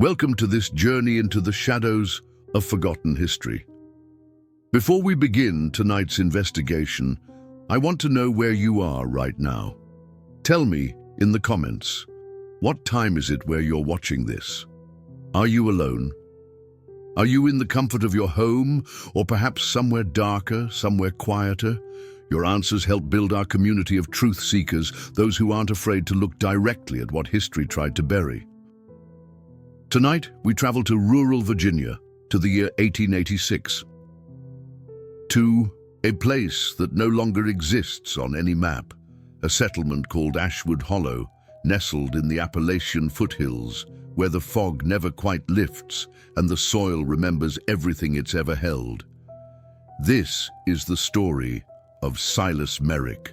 Welcome to this journey into the shadows of forgotten history. Before we begin tonight's investigation, I want to know where you are right now. Tell me in the comments, what time is it where you're watching this? Are you alone? Are you in the comfort of your home, or perhaps somewhere darker, somewhere quieter? Your answers help build our community of truth seekers, those who aren't afraid to look directly at what history tried to bury. Tonight, we travel to rural Virginia, to the year 1886. To a place that no longer exists on any map, a settlement called Ashwood Hollow, nestled in the Appalachian foothills, where the fog never quite lifts and the soil remembers everything it's ever held. This is the story of Silas Merrick,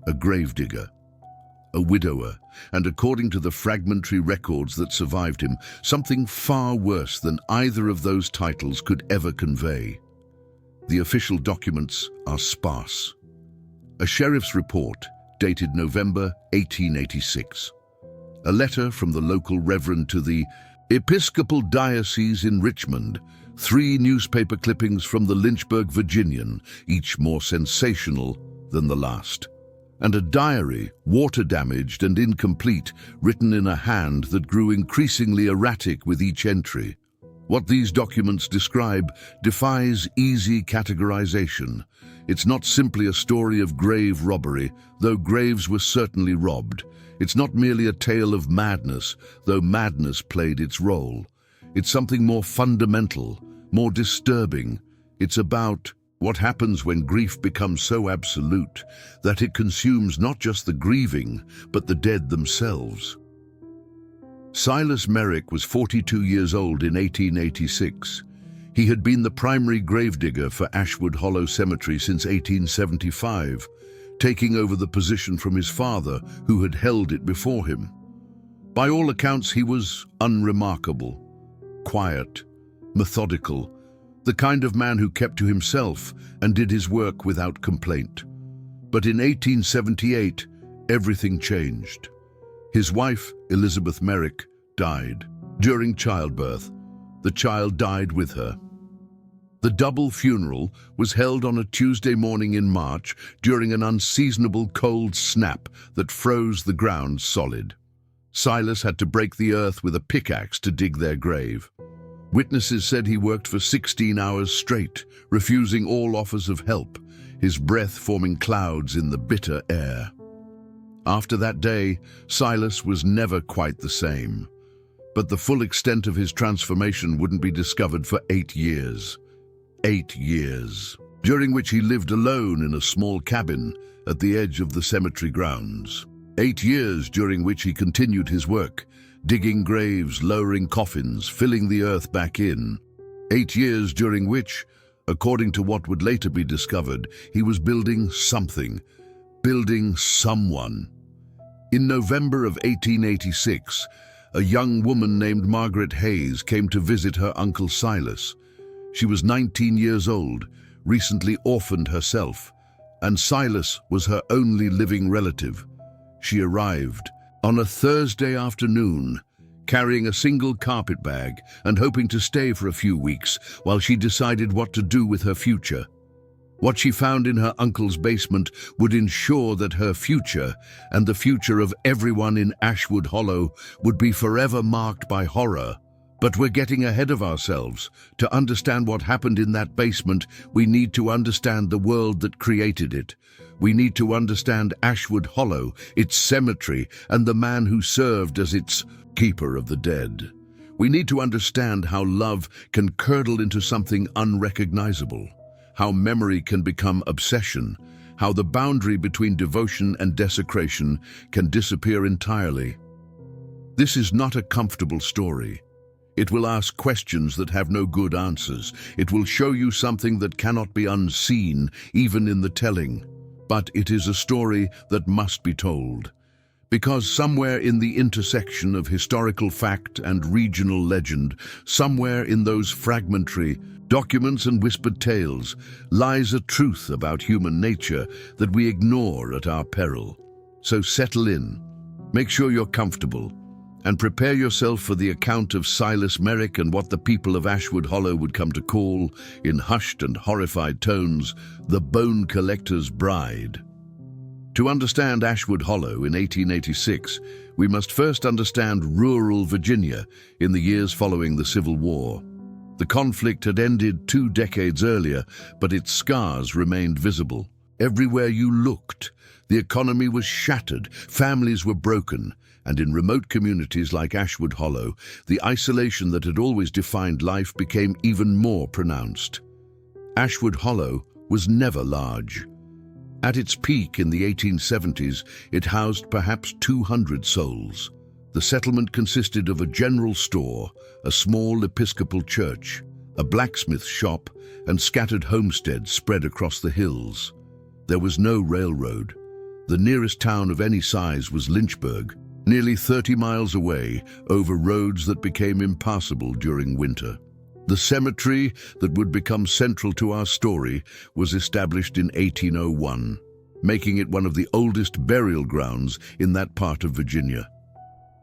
a gravedigger, a widower, and according to the fragmentary records that survived him, something far worse than either of those titles could ever convey. The official documents are sparse. A sheriff's report dated November 1886. A letter from the local reverend to the Episcopal Diocese in Richmond, 3 newspaper clippings from the Lynchburg Virginian, each more sensational than the last, and a diary, water-damaged and incomplete, written in a hand that grew increasingly erratic with each entry. What these documents describe defies easy categorization. It's not simply a story of grave robbery, though graves were certainly robbed. It's not merely a tale of madness, though madness played its role. It's something more fundamental, more disturbing. It's about what happens when grief becomes so absolute that it consumes not just the grieving, but the dead themselves. Silas Merrick was 42 years old in 1886. He had been the primary gravedigger for Ashwood Hollow Cemetery since 1875, taking over the position from his father, who had held it before him. By all accounts, he was unremarkable, quiet, methodical, the kind of man who kept to himself and did his work without complaint. But in 1878, everything changed. His wife, Elizabeth Merrick, died. During childbirth, the child died with her. The double funeral was held on a Tuesday morning in March during an unseasonable cold snap that froze the ground solid. Silas had to break the earth with a pickaxe to dig their grave. Witnesses said he worked for 16 hours straight, refusing all offers of help, his breath forming clouds in the bitter air. After that day, Silas was never quite the same. But the full extent of his transformation wouldn't be discovered for 8 years. 8 years, during which he lived alone in a small cabin at the edge of the cemetery grounds. 8 years during which he continued his work, digging graves, lowering coffins, filling the earth back in. 8 years during which, according to what would later be discovered, he was building something, building someone. In November of 1886, a young woman named Margaret Hayes came to visit her uncle Silas. She was 19 years old, recently orphaned herself, and Silas was her only living relative. She arrived on a Thursday afternoon, carrying a single carpet bag and hoping to stay for a few weeks while she decided what to do with her future. What she found in her uncle's basement would ensure that her future and the future of everyone in Ashwood Hollow would be forever marked by horror. But we're getting ahead of ourselves. To understand what happened in that basement, we need to understand the world that created it. We need to understand Ashwood Hollow, its cemetery, and the man who served as its keeper of the dead. We need to understand how love can curdle into something unrecognizable, how memory can become obsession, how the boundary between devotion and desecration can disappear entirely. This is not a comfortable story. It will ask questions that have no good answers. It will show you something that cannot be unseen, even in the telling. But it is a story that must be told. Because somewhere in the intersection of historical fact and regional legend, somewhere in those fragmentary documents and whispered tales, lies a truth about human nature that we ignore at our peril. So settle in, make sure you're comfortable, and prepare yourself for the account of Silas Merrick and what the people of Ashwood Hollow would come to call, in hushed and horrified tones, the Bone Collector's Bride. To understand Ashwood Hollow in 1886, we must first understand rural Virginia in the years following the Civil War. The conflict had ended 2 decades earlier, but its scars remained visible. Everywhere you looked, the economy was shattered, families were broken, and in remote communities like Ashwood Hollow, the isolation that had always defined life became even more pronounced. Ashwood Hollow was never large. At its peak in the 1870s, it housed perhaps 200 souls. The settlement consisted of a general store, a small Episcopal church, a blacksmith shop, and scattered homesteads spread across the hills. There was no railroad. The nearest town of any size was Lynchburg, nearly 30 miles away, over roads that became impassable during winter. The cemetery that would become central to our story was established in 1801, making it one of the oldest burial grounds in that part of Virginia.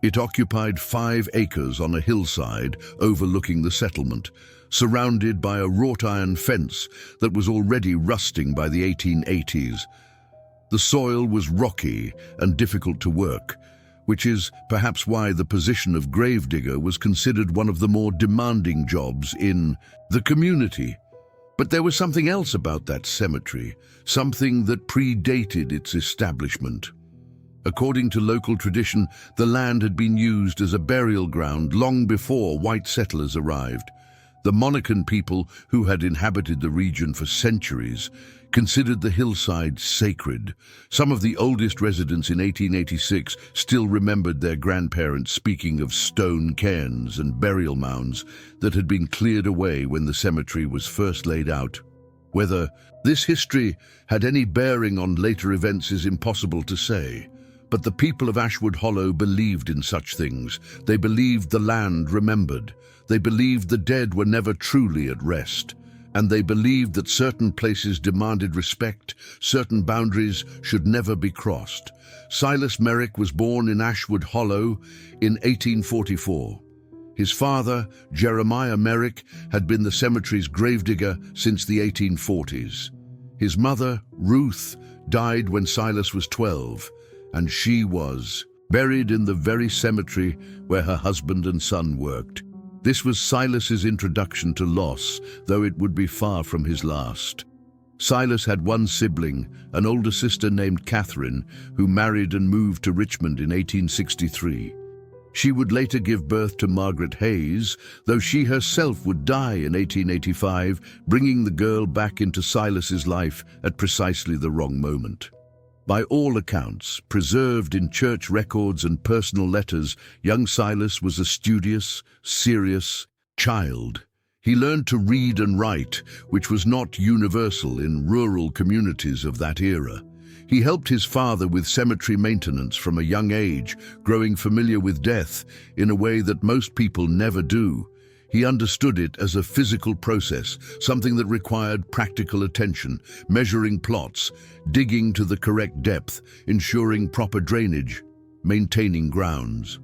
It occupied 5 acres on a hillside overlooking the settlement, surrounded by a wrought iron fence that was already rusting by the 1880s. The soil was rocky and difficult to work, which is perhaps why the position of gravedigger was considered one of the more demanding jobs in the community. But there was something else about that cemetery, something that predated its establishment. According to local tradition, the land had been used as a burial ground long before white settlers arrived. The Monacan people, who had inhabited the region for centuries, considered the hillside sacred. Some of the oldest residents in 1886 still remembered their grandparents speaking of stone cairns and burial mounds that had been cleared away when the cemetery was first laid out. Whether this history had any bearing on later events is impossible to say. But the people of Ashwood Hollow believed in such things. They believed the land remembered. They believed the dead were never truly at rest. And they believed that certain places demanded respect, certain boundaries should never be crossed. Silas Merrick was born in Ashwood Hollow in 1844. His father, Jeremiah Merrick, had been the cemetery's gravedigger since the 1840s. His mother, Ruth, died when Silas was 12, and she was buried in the very cemetery where her husband and son worked. This was Silas's introduction to loss, though it would be far from his last. Silas had one sibling, an older sister named Catherine, who married and moved to Richmond in 1863. She would later give birth to Margaret Hayes, though she herself would die in 1885, bringing the girl back into Silas's life at precisely the wrong moment. By all accounts, preserved in church records and personal letters, young Silas was a studious, serious child. He learned to read and write, which was not universal in rural communities of that era. He helped his father with cemetery maintenance from a young age, growing familiar with death in a way that most people never do. He understood it as a physical process, something that required practical attention, measuring plots, digging to the correct depth, ensuring proper drainage, maintaining grounds.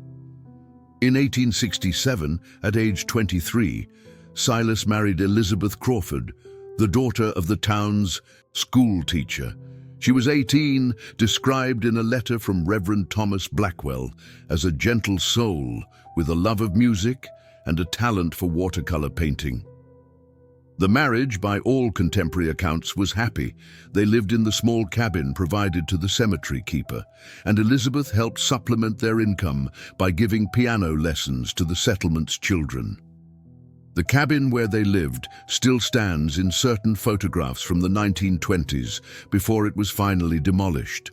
In 1867, at age 23, Silas married Elizabeth Crawford, the daughter of the town's school teacher. She was 18, described in a letter from Reverend Thomas Blackwell as a gentle soul with a love of music and a talent for watercolor painting. The marriage, by all contemporary accounts, was happy. They lived in the small cabin provided to the cemetery keeper, and Elizabeth helped supplement their income by giving piano lessons to the settlement's children. The cabin where they lived still stands in certain photographs from the 1920s before it was finally demolished.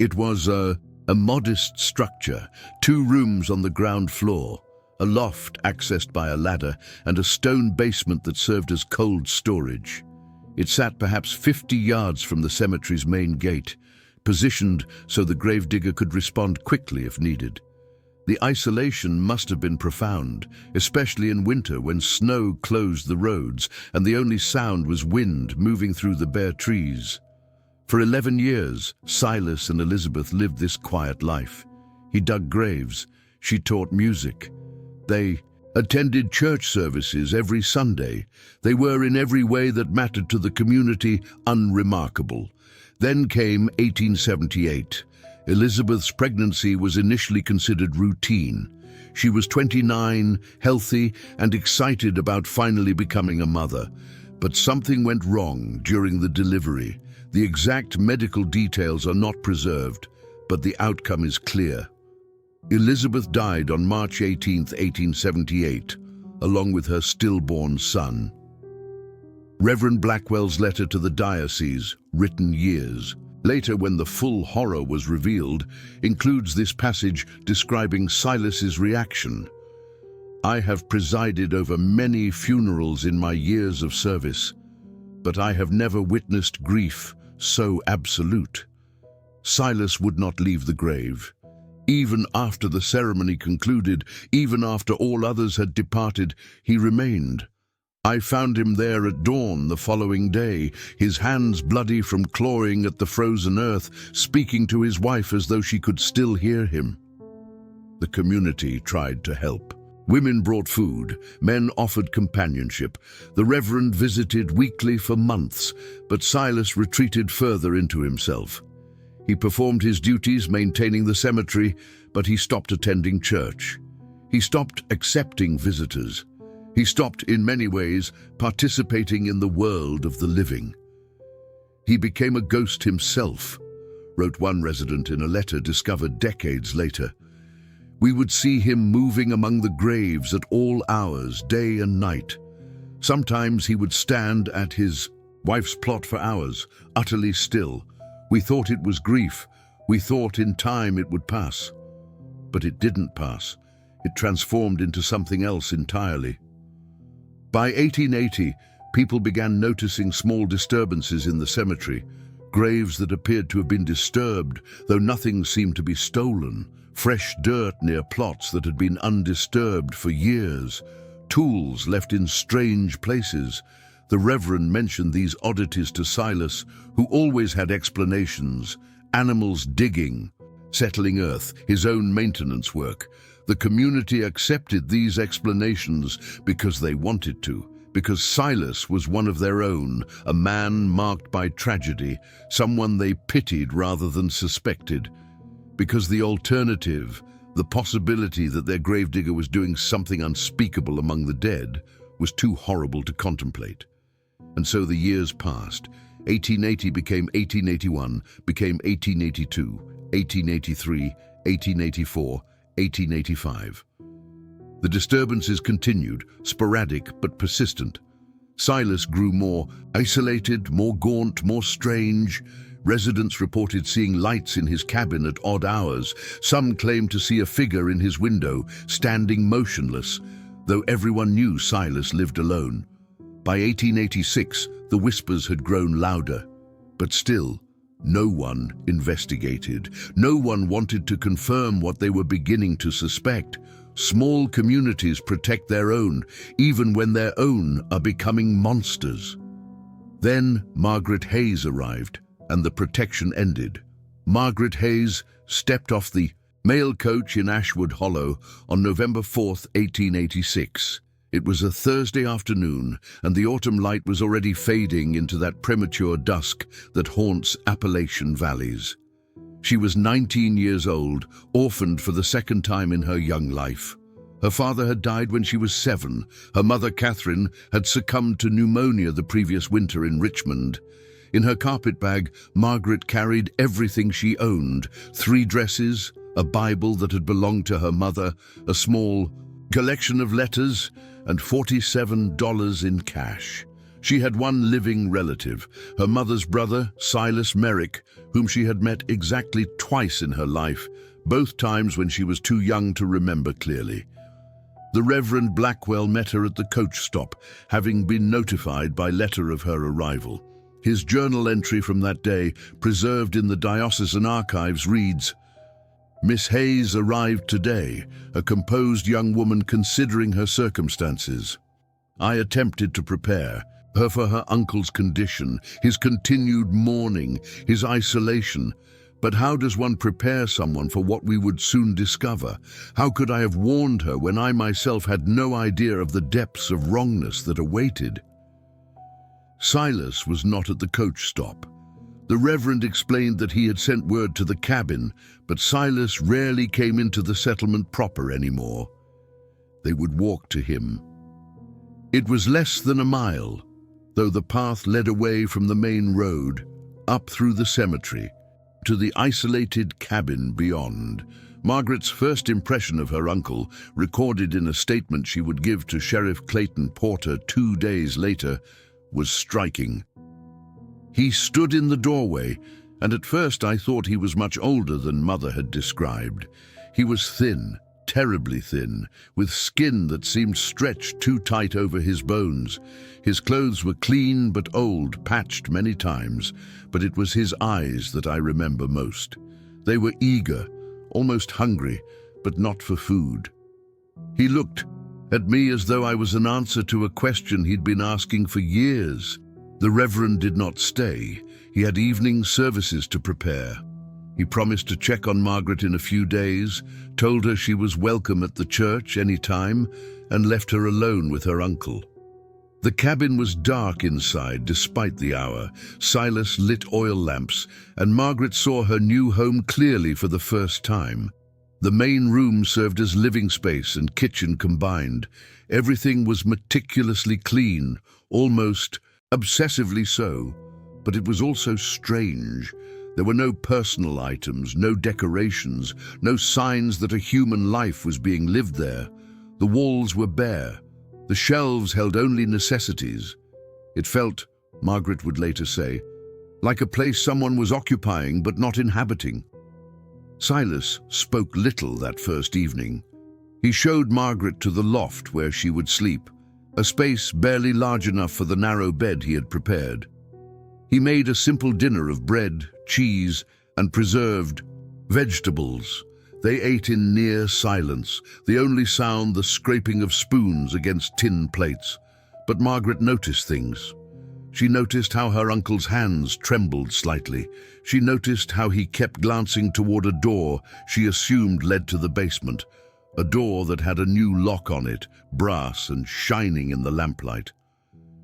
It was a modest structure, 2 rooms on the ground floor, a loft accessed by a ladder, and a stone basement that served as cold storage. It sat perhaps 50 yards from the cemetery's main gate, positioned so the gravedigger could respond quickly if needed. The isolation must have been profound, especially in winter when snow closed the roads and the only sound was wind moving through the bare trees. For 11 years, Silas and Elizabeth lived this quiet life. He dug graves, She taught music. They attended church services every Sunday. They were in every way that mattered to the community unremarkable. Then came 1878. Elizabeth's pregnancy was initially considered routine. She was 29, healthy, and excited about finally becoming a mother. But something went wrong during the delivery. The exact medical details are not preserved, but the outcome is clear. Elizabeth died on March 18, 1878, along with her stillborn son. Reverend Blackwell's letter to the diocese, written years later when the full horror was revealed, includes this passage describing Silas's reaction. "I have presided over many funerals in my years of service, but I have never witnessed grief so absolute." Silas would not leave the grave. Even after the ceremony concluded, even after all others had departed, he remained. "I found him there at dawn the following day, his hands bloody from clawing at the frozen earth, speaking to his wife as though she could still hear him." The community tried to help. Women brought food, men offered companionship. The Reverend visited weekly for months, but Silas retreated further into himself. He performed his duties maintaining the cemetery, but he stopped attending church. He stopped accepting visitors. He stopped, in many ways, participating in the world of the living. "He became a ghost himself," wrote one resident in a letter discovered decades later. "We would see him moving among the graves at all hours, day and night. Sometimes he would stand at his wife's plot for hours, utterly still. We thought it was grief. We thought in time it would pass. But it didn't pass. It transformed into something else entirely." By 1880, people began noticing small disturbances in the cemetery, graves that appeared to have been disturbed, though nothing seemed to be stolen, fresh dirt near plots that had been undisturbed for years, tools left in strange places. The Reverend mentioned these oddities to Silas, who always had explanations: animals digging, settling earth, his own maintenance work. The community accepted these explanations because they wanted to, because Silas was one of their own, a man marked by tragedy, someone they pitied rather than suspected, because the alternative, the possibility that their gravedigger was doing something unspeakable among the dead, was too horrible to contemplate. And so the years passed. 1880 became 1881, became 1882, 1883, 1884, 1885. The disturbances continued, sporadic but persistent. Silas grew more isolated, more gaunt, more strange. Residents reported seeing lights in his cabin at odd hours. Some claimed to see a figure in his window, standing motionless, though everyone knew Silas lived alone. By 1886, the whispers had grown louder, but still, no one investigated. No one wanted to confirm what they were beginning to suspect. Small communities protect their own, even when their own are becoming monsters. Then Margaret Hayes arrived, and the protection ended. Margaret Hayes stepped off the mail coach in Ashwood Hollow on November 4, 1886. It was a Thursday afternoon, and the autumn light was already fading into that premature dusk that haunts Appalachian valleys. She was 19 years old, orphaned for the second time in her young life. Her father had died when she was 7. Her mother, Catherine, had succumbed to pneumonia the previous winter in Richmond. In her carpetbag, Margaret carried everything she owned: 3 dresses, a Bible that had belonged to her mother, a small collection of letters, and $47 in cash. She had one living relative, her mother's brother, Silas Merrick, whom she had met exactly twice in her life, both times when she was too young to remember clearly. The Reverend Blackwell met her at the coach stop, having been notified by letter of her arrival. His journal entry from that day, preserved in the diocesan archives, reads, "Miss Hayes arrived today, a composed young woman considering her circumstances. I attempted to prepare her for her uncle's condition, his continued mourning, his isolation, But how does one prepare someone for what we would soon discover? How could I have warned her when I myself had no idea of the depths of wrongness that awaited? Silas was not at the coach stop. The Reverend explained that he had sent word to the cabin, but Silas rarely came into the settlement proper anymore. They would walk to him. It was less than a mile, though the path led away from the main road, up through the cemetery, to the isolated cabin beyond. Margaret's first impression of her uncle, recorded in a statement she would give to Sheriff Clayton Porter 2 days later, was striking. He stood in the doorway, and at first I thought he was much older than Mother had described. He was thin, terribly thin, with skin that seemed stretched too tight over his bones. His clothes were clean but old, patched many times, but it was his eyes that I remember most. They were eager, almost hungry, but not for food. He looked at me as though I was an answer to a question he'd been asking for years. The Reverend did not stay. He had evening services to prepare. He promised to check on Margaret in a few days, told her she was welcome at the church any time, and left her alone with her uncle. The cabin was dark inside despite the hour. Silas lit oil lamps, and Margaret saw her new home clearly for the first time. The main room served as living space and kitchen combined. Everything was meticulously clean, almost obsessively so, but it was also strange. There were no personal items, no decorations, no signs that a human life was being lived there. The walls were bare. The shelves held only necessities. It felt, Margaret would later say, like a place someone was occupying but not inhabiting. Silas spoke little that first evening. He showed Margaret to the loft where she would sleep, a space barely large enough for the narrow bed he had prepared. He made a simple dinner of bread, cheese, and preserved vegetables. They ate in near silence, the only sound the scraping of spoons against tin plates. But Margaret noticed things. She noticed how her uncle's hands trembled slightly. She noticed how he kept glancing toward a door she assumed led to the basement, a door that had a new lock on it, brass and shining in the lamplight.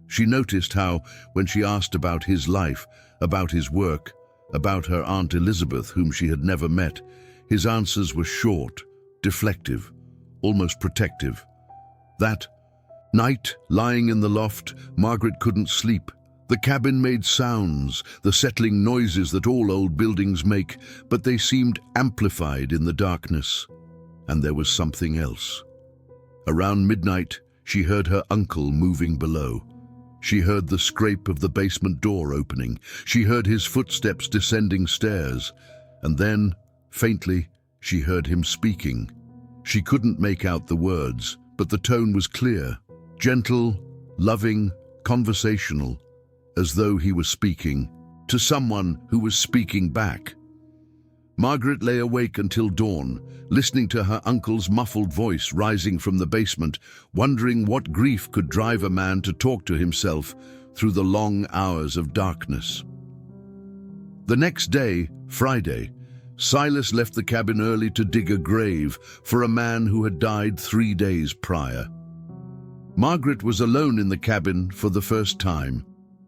She noticed how, when she asked about his life, about his work, about her Aunt Elizabeth, whom she had never met, his answers were short, deflective, almost protective. That night, lying in the loft, Margaret couldn't sleep. The cabin made sounds, the settling noises that all old buildings make, but they seemed amplified in the darkness. And there was something else. Around midnight, she heard her uncle moving below. She heard the scrape of the basement door opening. She heard his footsteps descending stairs. And then, faintly, she heard him speaking. She couldn't make out the words, but the tone was clear, gentle, loving, conversational, as though he was speaking to someone who was speaking back. Margaret lay awake until dawn, listening to her uncle's muffled voice rising from the basement, wondering what grief could drive a man to talk to himself through the long hours of darkness. The next day, Friday, Silas left the cabin early to dig a grave for a man who had died 3 days prior. Margaret was alone in the cabin for the first time.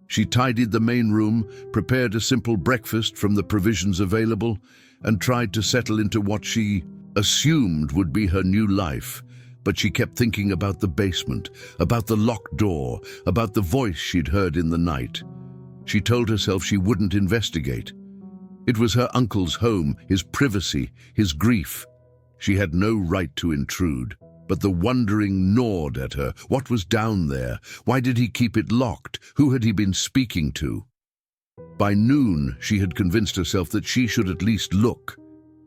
She tidied the main room, prepared a simple breakfast from the provisions available, and tried to settle into what she assumed would be her new life. But she kept thinking about the basement, about the locked door, about the voice she'd heard in the night. She told herself she wouldn't investigate. It was her uncle's home, his privacy, his grief. She had no right to intrude. But the wondering gnawed at her. What was down there? Why did he keep it locked? Who had he been speaking to? By noon, she had convinced herself that she should at least look,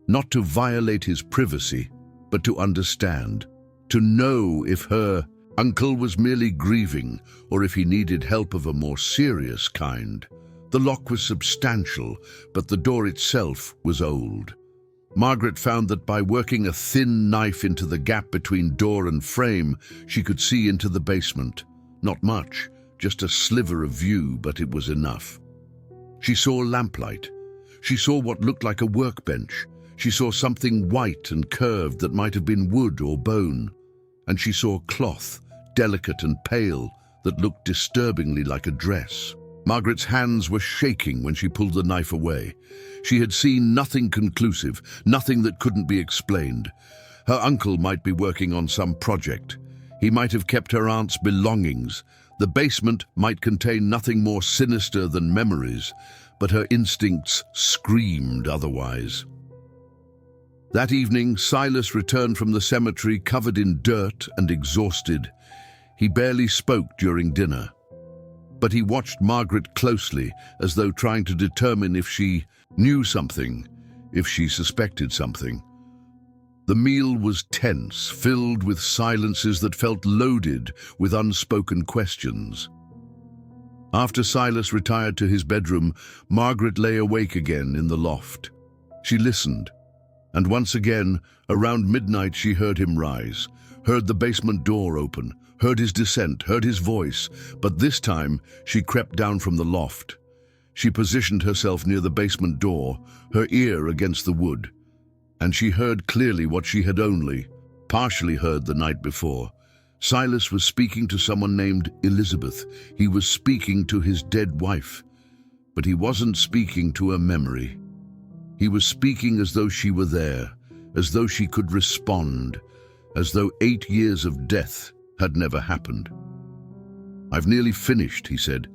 not to violate his privacy, but to understand, to know if her uncle was merely grieving or if he needed help of a more serious kind. The lock was substantial, but the door itself was old. Margaret found that by working a thin knife into the gap between door and frame, she could see into the basement. Not much, just a sliver of view, but it was enough. She saw lamplight. She saw what looked like a workbench. She saw something white and curved that might have been wood or bone. And she saw cloth, delicate and pale, that looked disturbingly like a dress. Margaret's hands were shaking when she pulled the knife away. She had seen nothing conclusive, nothing that couldn't be explained. Her uncle might be working on some project. He might have kept her aunt's belongings. The basement might contain nothing more sinister than memories, but her instincts screamed otherwise. That evening, Silas returned from the cemetery covered in dirt and exhausted. He barely spoke during dinner. But he watched Margaret closely, as though trying to determine if she knew something, if she suspected something. The meal was tense, filled with silences that felt loaded with unspoken questions. After Silas retired to his bedroom, Margaret lay awake again in the loft. She listened, and once again, around midnight, she heard him rise, heard the basement door open, heard his descent, heard his voice, but this time she crept down from the loft. She positioned herself near the basement door, her ear against the wood, and she heard clearly what she had only partially heard the night before. Silas was speaking to someone named Elizabeth. He was speaking to his dead wife, but he wasn't speaking to a memory. He was speaking as though she were there, as though she could respond, as though 8 years of death had never happened. "I've nearly finished," he said.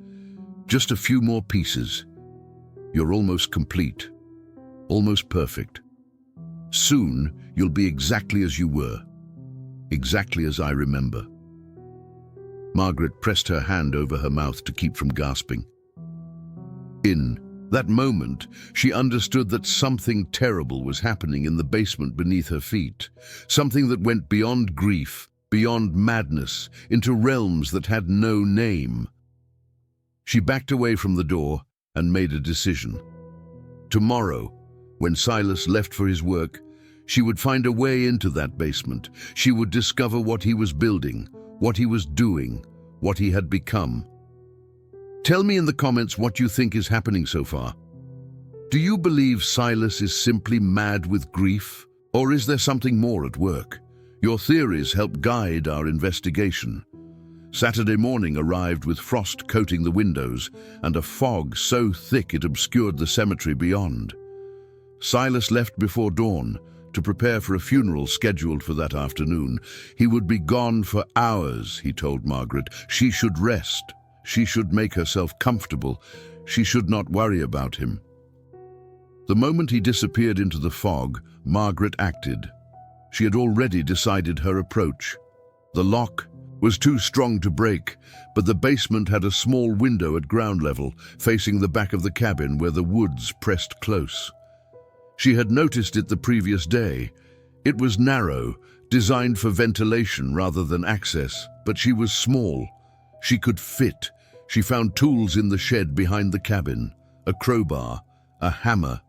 "Just a few more pieces. You're almost complete, almost perfect. Soon you'll be exactly as you were, exactly as I remember." Margaret pressed her hand over her mouth to keep from gasping. In that moment, she understood that something terrible was happening in the basement beneath her feet, something that went beyond grief, beyond madness, into realms that had no name. She backed away from the door and made a decision. Tomorrow, when Silas left for his work, she would find a way into that basement. She would discover what he was building, what he was doing, what he had become. Tell me in the comments what you think is happening so far. Do you believe Silas is simply mad with grief, or is there something more at work? Your theories help guide our investigation. Saturday morning arrived with frost coating the windows and a fog so thick it obscured the cemetery beyond. Silas left before dawn to prepare for a funeral scheduled for that afternoon. He would be gone for hours, he told Margaret. She should rest. She should make herself comfortable. She should not worry about him. The moment he disappeared into the fog, Margaret acted. She had already decided her approach. The lock was too strong to break, but the basement had a small window at ground level, facing the back of the cabin where the woods pressed close. She had noticed it the previous day. It was narrow, designed for ventilation rather than access, but she was small. She could fit. She found tools in the shed behind the cabin, a crowbar, a hammer.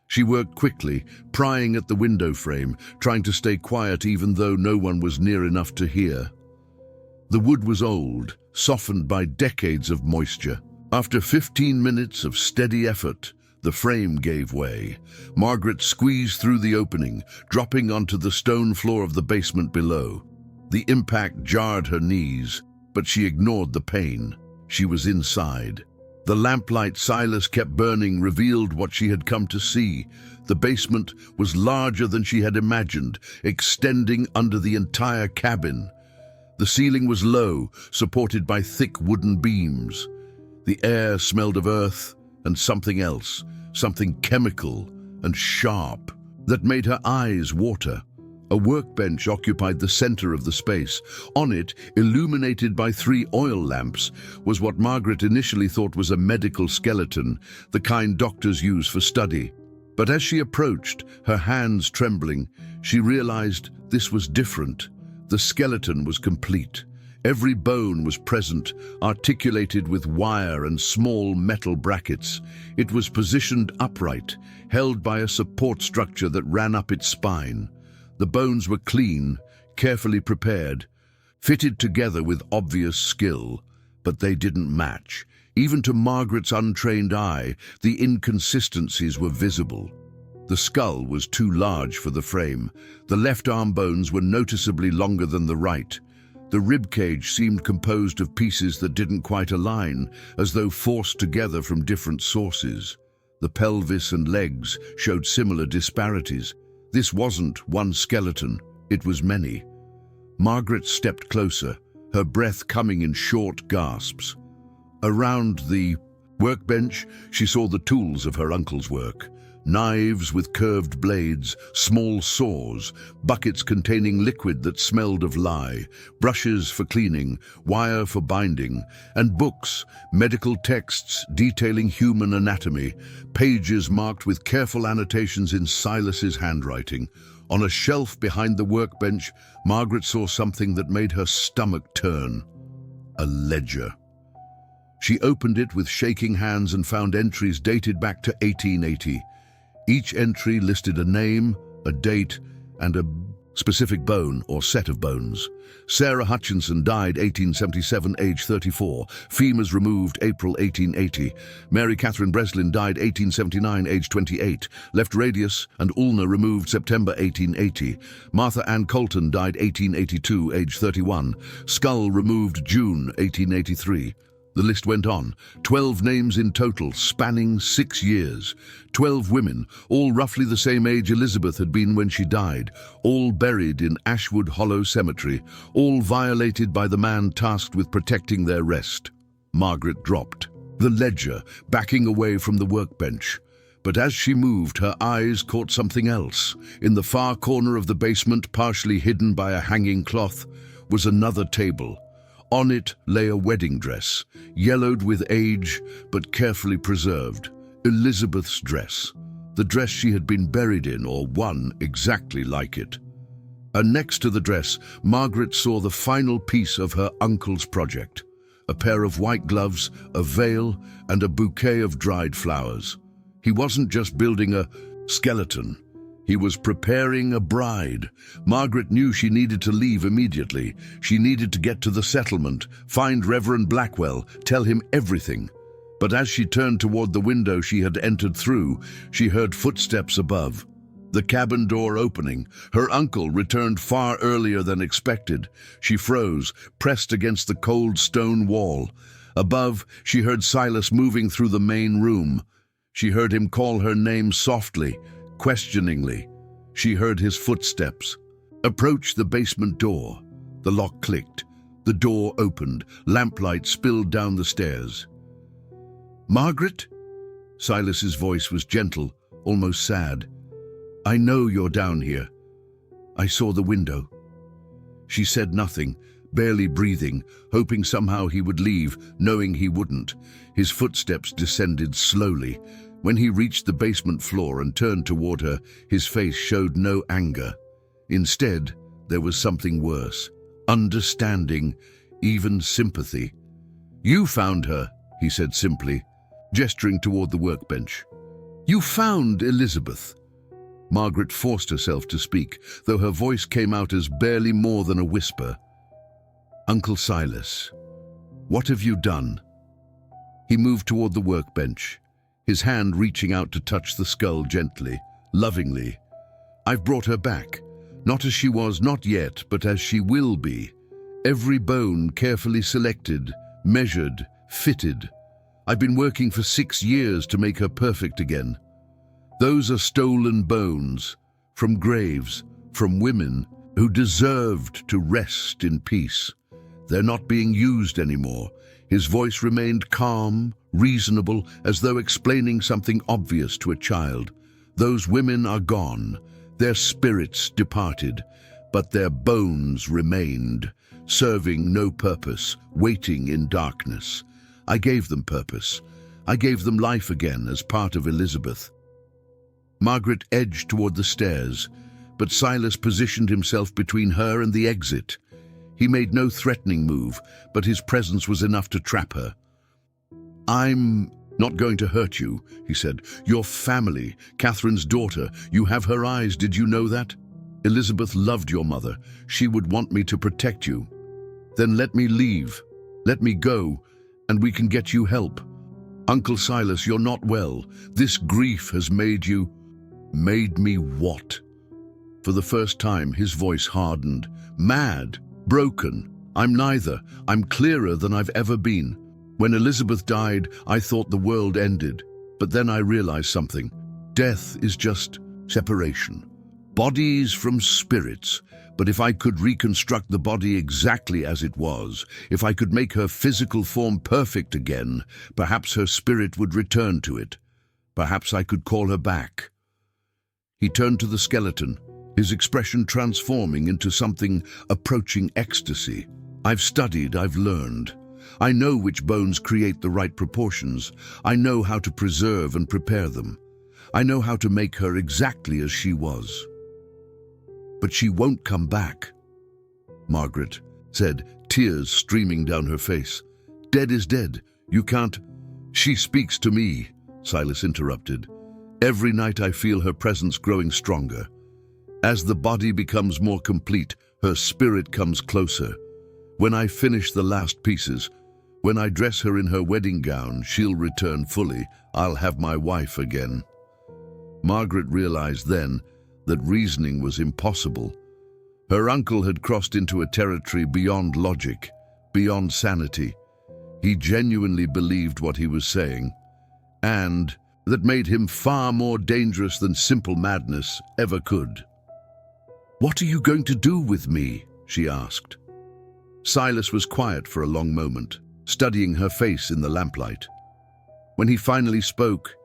She worked quickly, prying at the window frame, trying to stay quiet even though no one was near enough to hear. The wood was old, softened by decades of moisture. After 15 minutes of steady effort, the frame gave way. Margaret squeezed through the opening, dropping onto the stone floor of the basement below. The impact jarred her knees, but she ignored the pain. She was inside. The lamplight Silas kept burning revealed what she had come to see. The basement was larger than she had imagined, extending under the entire cabin. The ceiling was low, supported by thick wooden beams. The air smelled of earth and something else, something chemical and sharp, that made her eyes water. A workbench occupied the center of the space. On it, illuminated by 3 oil lamps, was what Margaret initially thought was a medical skeleton, the kind doctors use for study. But as she approached, her hands trembling, she realized this was different. The skeleton was complete. Every bone was present, articulated with wire and small metal brackets. It was positioned upright, held by a support structure that ran up its spine. The bones were clean, carefully prepared, fitted together with obvious skill. but they didn't match. Even to Margaret's untrained eye, the inconsistencies were visible. The skull was too large for the frame. The left arm bones were noticeably longer than the right. The ribcage seemed composed of pieces that didn't quite align, as though forced together from different sources. The pelvis and legs showed similar disparities. This wasn't one skeleton, it was many. Margaret stepped closer, her breath coming in short gasps. Around the workbench, she saw the tools of her uncle's work. Knives with curved blades, small saws, buckets containing liquid that smelled of lye, brushes for cleaning, wire for binding, and books, medical texts detailing human anatomy, pages marked with careful annotations in Silas's handwriting. On a shelf behind the workbench, Margaret saw something that made her stomach turn. A ledger. She opened it with shaking hands and found entries dated back to 1880. Each entry listed a name, a date, and a specific bone or set of bones. Sarah Hutchinson died 1877, age 34. Femurs removed April 1880. Mary Catherine Breslin died 1879, age 28. Left radius and ulna removed September 1880. Martha Ann Colton died 1882, age 31. Skull removed June 1883. The list went on. 12 names in total, spanning 6 years. 12 women, all roughly the same age Elizabeth had been when she died, all buried in Ashwood Hollow Cemetery, all violated by the man tasked with protecting their rest. Margaret dropped the ledger, backing away from the workbench. But as she moved, her eyes caught something else. In the far corner of the basement, partially hidden by a hanging cloth, was another table. On it lay a wedding dress, yellowed with age but carefully preserved. Elizabeth's dress, the dress she had been buried in, or one exactly like it. And next to the dress, Margaret saw the final piece of her uncle's project. A pair of white gloves, a veil, and a bouquet of dried flowers. He wasn't just building a skeleton. He was preparing a bride. Margaret knew she needed to leave immediately. She needed to get to the settlement, find Reverend Blackwell, tell him everything. But as she turned toward the window she had entered through, she heard footsteps above. The cabin door opening. Her uncle returned far earlier than expected. She froze, pressed against the cold stone wall. Above, she heard Silas moving through the main room. She heard him call her name softly, questioningly. She heard his footsteps. Approach the basement door. The lock clicked. The door opened. Lamplight spilled down the stairs. "Margaret?" Silas's voice was gentle, almost sad. "I know you're down here. I saw the window." She said nothing, barely breathing, hoping somehow he would leave, knowing he wouldn't. His footsteps descended slowly. When he reached the basement floor and turned toward her, his face showed no anger. Instead, there was something worse. Understanding, even sympathy. "You found her," he said simply, gesturing toward the workbench. "You found Elizabeth." Margaret forced herself to speak, though her voice came out as barely more than a whisper. "Uncle Silas, what have you done?" He moved toward the workbench, his hand reaching out to touch the skull gently, lovingly. "I've brought her back, not as she was, not yet, but as she will be. Every bone carefully selected, measured, fitted. I've been working for 6 years to make her perfect again. Those are stolen bones, from graves, from women who deserved to rest in peace. They're not being used anymore." His voice remained calm, reasonable, as though explaining something obvious to a child. "Those women are gone, their spirits departed, but their bones remained, serving no purpose, waiting in darkness. I gave them purpose. I gave them life again as part of Elizabeth." Margaret edged toward the stairs, but Silas positioned himself between her and the exit. He made no threatening move, but his presence was enough to trap her. "I'm not going to hurt you," he said. "Your family, Catherine's daughter, you have her eyes, did you know that? Elizabeth loved your mother. She would want me to protect you. Then let me leave. Let me go, and we can get you help. Uncle Silas, you're not well. This grief has made you... Made me what? For the first time, his voice hardened. Mad, broken. I'm neither. I'm clearer than I've ever been. When Elizabeth died, I thought the world ended. But then I realized something. Death is just separation. Bodies from spirits. But if I could reconstruct the body exactly as it was, if I could make her physical form perfect again, perhaps her spirit would return to it. Perhaps I could call her back. He turned to the skeleton, his expression transforming into something approaching ecstasy. I've studied, I've learned. I know which bones create the right proportions. I know how to preserve and prepare them. I know how to make her exactly as she was. But she won't come back, Margaret said, tears streaming down her face. Dead is dead. You can't... She speaks to me, Silas interrupted. Every night I feel her presence growing stronger. As the body becomes more complete, her spirit comes closer. When I finish the last pieces, when I dress her in her wedding gown, she'll return fully. I'll have my wife again. Margaret realized then that reasoning was impossible. Her uncle had crossed into a territory beyond logic, beyond sanity. He genuinely believed what he was saying, and that made him far more dangerous than simple madness ever could. What are you going to do with me? She asked. Silas was quiet for a long moment, studying her face in the lamplight. When he finally spoke,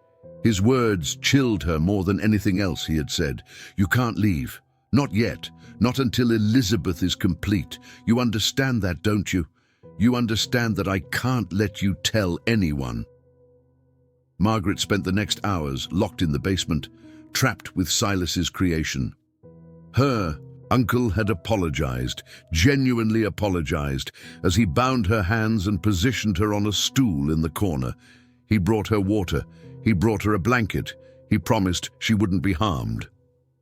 his words chilled her more than anything else he had said. You can't leave. Not yet. Not until Elizabeth is complete. You understand that, don't you? You understand that I can't let you tell anyone. Margaret spent the next hours locked in the basement, trapped with Silas's creation. Her uncle had apologized, genuinely apologized, as he bound her hands and positioned her on a stool in the corner. He brought her water. He brought her a blanket. He promised she wouldn't be harmed.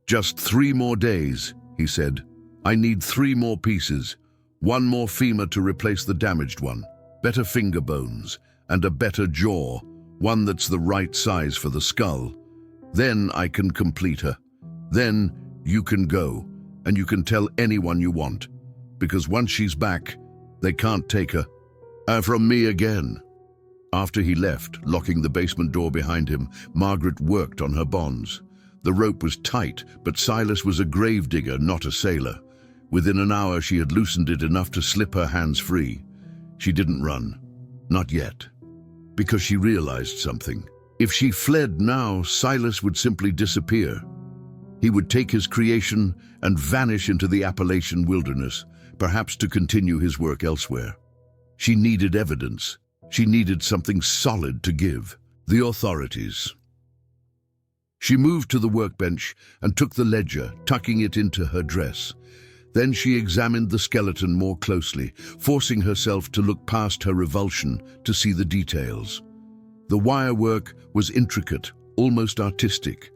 Just 3 more days, he said. I need 3 more pieces. 1 more femur to replace the damaged one. Better finger bones. And a better jaw. One that's the right size for the skull. Then I can complete her. Then you can go. And you can tell anyone you want. Because once she's back, they can't take her. From me again. After he left, locking the basement door behind him, Margaret worked on her bonds. The rope was tight, but Silas was a gravedigger, not a sailor. Within an hour, she had loosened it enough to slip her hands free. She didn't run. Not yet. Because she realized something. If she fled now, Silas would simply disappear. He would take his creation and vanish into the Appalachian wilderness, perhaps to continue his work elsewhere. She needed evidence. She needed something solid to give. The authorities. She moved to the workbench and took the ledger, tucking it into her dress. Then she examined the skeleton more closely, forcing herself to look past her revulsion to see the details. The wirework was intricate, almost artistic.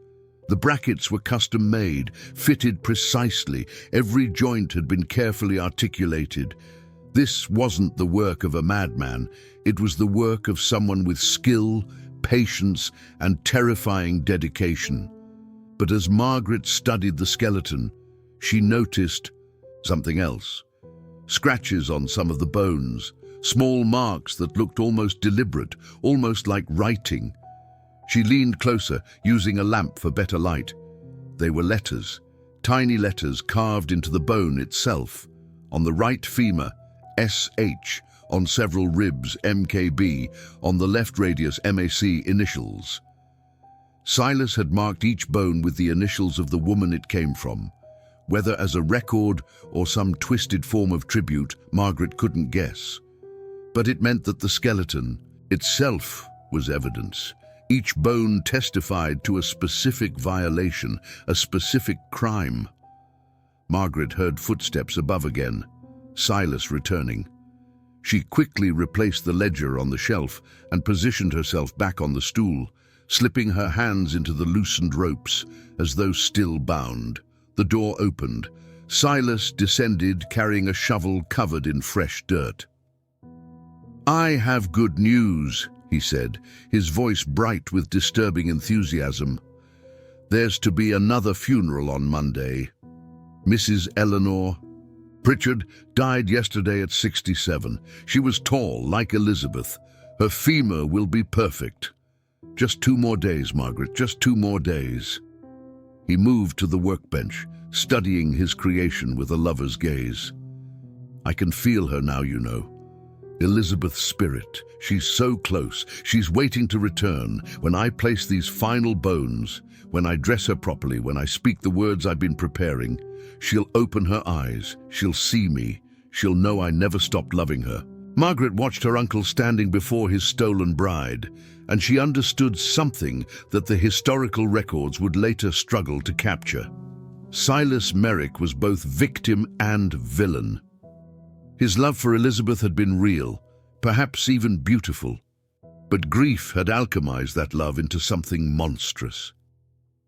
The brackets were custom-made, fitted precisely. Every joint had been carefully articulated. This wasn't the work of a madman. It was the work of someone with skill, patience, and terrifying dedication. But as Margaret studied the skeleton, she noticed something else. Scratches on some of the bones, small marks that looked almost deliberate, almost like writing. She leaned closer, using a lamp for better light. They were letters, tiny letters carved into the bone itself. On the right femur, SH, on several ribs, MKB, on the left radius, MAC initials. Silas had marked each bone with the initials of the woman it came from. Whether as a record or some twisted form of tribute, Margaret couldn't guess. But it meant that the skeleton itself was evidence. Each bone testified to a specific violation, a specific crime. Margaret heard footsteps above again, Silas returning. She quickly replaced the ledger on the shelf and positioned herself back on the stool, slipping her hands into the loosened ropes as though still bound. The door opened. Silas descended, carrying a shovel covered in fresh dirt. I have good news, he said, his voice bright with disturbing enthusiasm. There's to be another funeral on Monday. Mrs. Eleanor Pritchard died yesterday at 67. She was tall, like Elizabeth. Her femur will be perfect. Just 2 more days, Margaret, just 2 more days. He moved to the workbench, studying his creation with a lover's gaze. I can feel her now, you know. Elizabeth's spirit. She's so close. She's waiting to return. When I place these final bones, when I dress her properly, when I speak the words I've been preparing, she'll open her eyes. She'll see me. She'll know I never stopped loving her. Margaret watched her uncle standing before his stolen bride, and she understood something that the historical records would later struggle to capture. Silas Merrick was both victim and villain. His love for Elizabeth had been real, perhaps even beautiful, but grief had alchemized that love into something monstrous.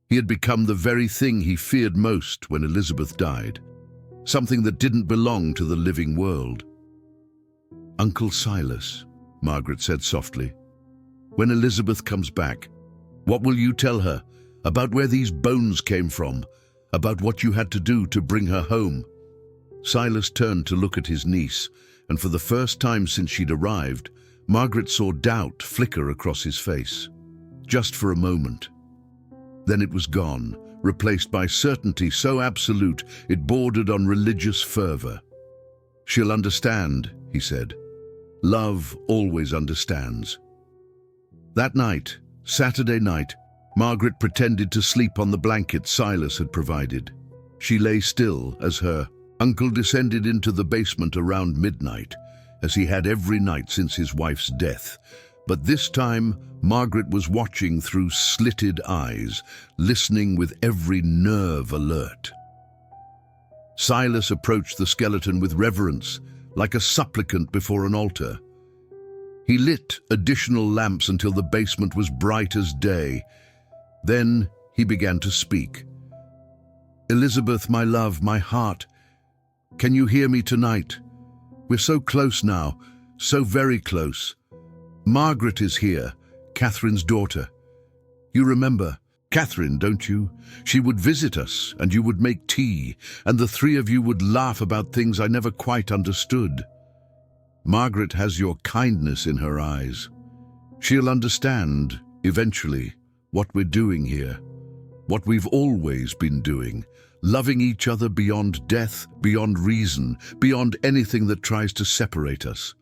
He had become the very thing he feared most when Elizabeth died, something that didn't belong to the living world. Uncle Silas, Margaret said softly, when Elizabeth comes back, what will you tell her about where these bones came from, about what you had to do to bring her home? Silas turned to look at his niece, and for the first time since she'd arrived, Margaret saw doubt flicker across his face. Just for a moment. Then it was gone, replaced by certainty so absolute it bordered on religious fervor. She'll understand, he said. Love always understands. That night, Saturday night, Margaret pretended to sleep on the blanket Silas had provided. She lay still as her uncle descended into the basement around midnight, as he had every night since his wife's death. But this time, Margaret was watching through slitted eyes, listening with every nerve alert. Silas approached the skeleton with reverence, like a supplicant before an altar. He lit additional lamps until the basement was bright as day. Then he began to speak. Elizabeth, my love, my heart, can you hear me tonight? We're so close now, so very close. Margaret is here, Catherine's daughter. You remember Catherine, don't you? She would visit us, and you would make tea, and the 3 of you would laugh about things I never quite understood. Margaret has your kindness in her eyes. She'll understand, eventually, what we're doing here, what we've always been doing, loving each other beyond death, beyond reason, beyond anything that tries to separate us.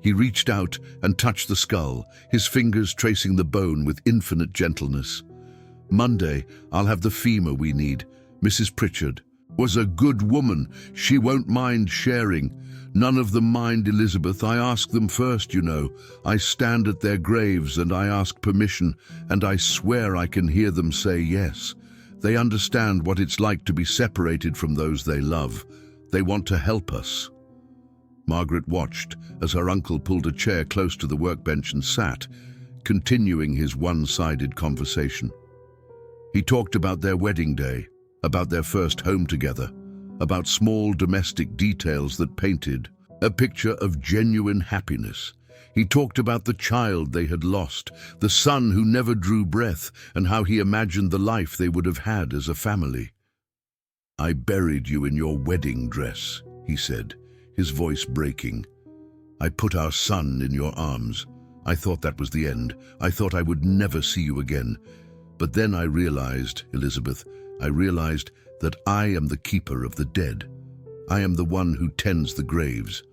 He reached out and touched the skull, his fingers tracing the bone with infinite gentleness. Monday, I'll have the femur we need. Mrs. Pritchard was a good woman. She won't mind sharing. None of them mind, Elizabeth. I ask them first, you know. I stand at their graves and I ask permission, and I swear I can hear them say yes. They understand what it's like to be separated from those they love. They want to help us. Margaret watched as her uncle pulled a chair close to the workbench and sat, continuing his one-sided conversation. He talked about their wedding day, about their first home together, about small domestic details that painted a picture of genuine happiness. He talked about the child they had lost, the son who never drew breath, and how he imagined the life they would have had as a family. I buried you in your wedding dress, he said, his voice breaking. I put our son in your arms. I thought that was the end. I thought I would never see you again. But then I realized, Elizabeth, I realized that I am the keeper of the dead. I am the one who tends the graves.